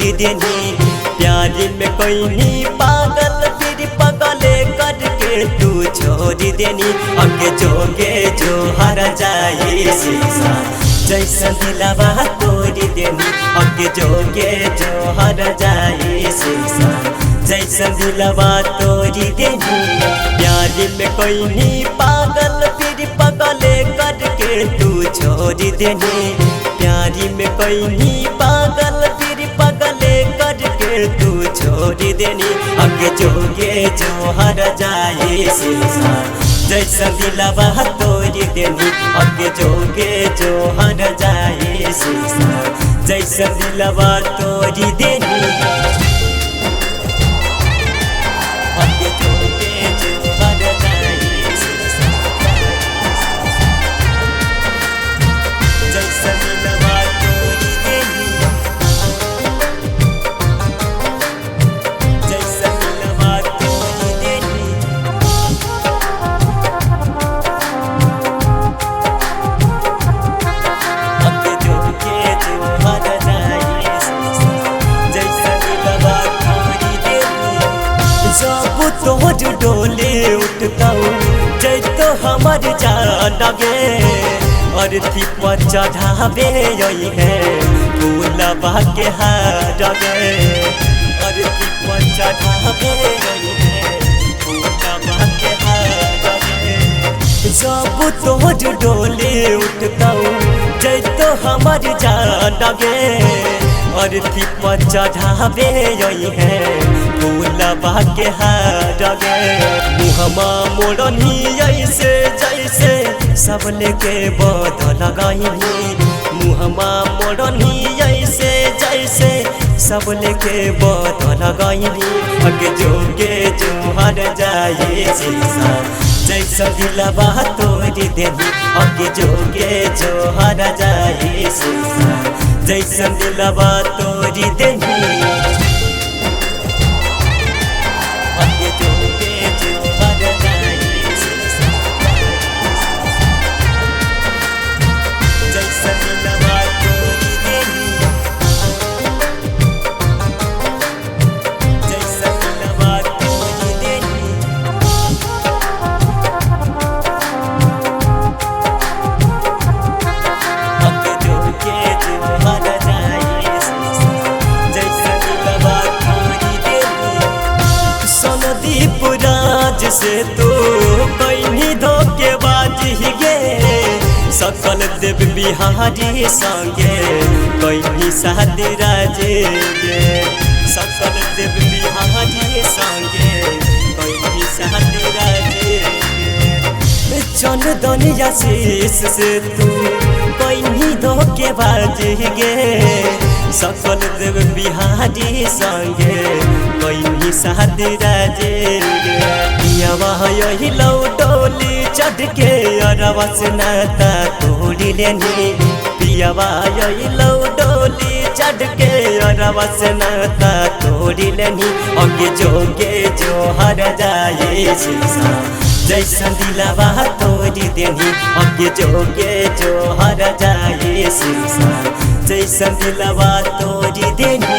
छोड़ देनी। प्यार में कोई नहीं पागल फिर पगले करके तू छोड़ देनी। अगे जोगे जो हर जाए शीशा जैसा दिलवा तोड़ देनी। अगे जोगे जो हर जाए शीशा जैसा दिलवा तोड़ देनी। प्यार में कोई नहीं पागल फिर पगले करके तू छोड़ देनी। प्यार में कोई नहीं पागल फिर पगले करके तू छोड़ देनी। अगे जोगे जो हर जाए शीशा जैसा दिलवा तोड़ देनी। अगे जोगे जो हर जाए शीशा जैसा दिलवा तोड़ देनी। अगे जोगे जो हर जाए शीशा जैसा दिलवा तोड़ देनी। जैसा दिलवा तोड़ देनी। अगे जोगे जो हर जाए शीशा जैसा दिलवा तोड़ देनी। जब तोर डोले उठताऊ जै तो हमर जान गे। अर्थी पर चढ़ावे यही है फूलबा के हार गे। अर्थी पर चढ़ावे यही है फूलबा के हार गे। जब तोर डोले उठताऊ जै तो हमर जान गे। अर्थी पर चढ़ावे यही है फूलबा के हार गे। मुहमा मोड़नी ऐसे जैसे सब लेके बदल गई। मुहमा मोड़नी ऐसे जैसे सब लेके बदल गई। अगे जोगे जो हर जाए शीशा जैसा दिलवा तोड़ देनी। अगे जोगे जो हर जाए शीशा जैसा दिलवा तोड़ देनी। अगे जोगे जो हर जाए शीशा जैसा दिलवा तोड़ देनी। जैसा दिलवा तोड़ देनी। अगे जोगे जो हर जाए शीशा जैसा दिलवा तोड़ देनी। सोनदीप राज से तो कहीं धोखेबाज ही गे। सकल देव बिहारी संगे कहीं शादी राजे गे। सकल देव बिहारी संगे कहीं शादी राजे गे। चंदन आशीष से तू कहीं धोखेबाज गे। सकल देव बिहारी संगे कहीं शादी राजे गे। यही लौटोली चढ़ के अरवा से नाता तोड़ लेनी। पियावा यही लौटोली चढ़ के अरवा से नाता तोड़ लेनी। अगे जोगे जो हर जाए शीशा जैसा दिलवा तोड़ देनी। अगे जोगे जो हर जाए शीशा जैसा दिलवा तोड़ देनी।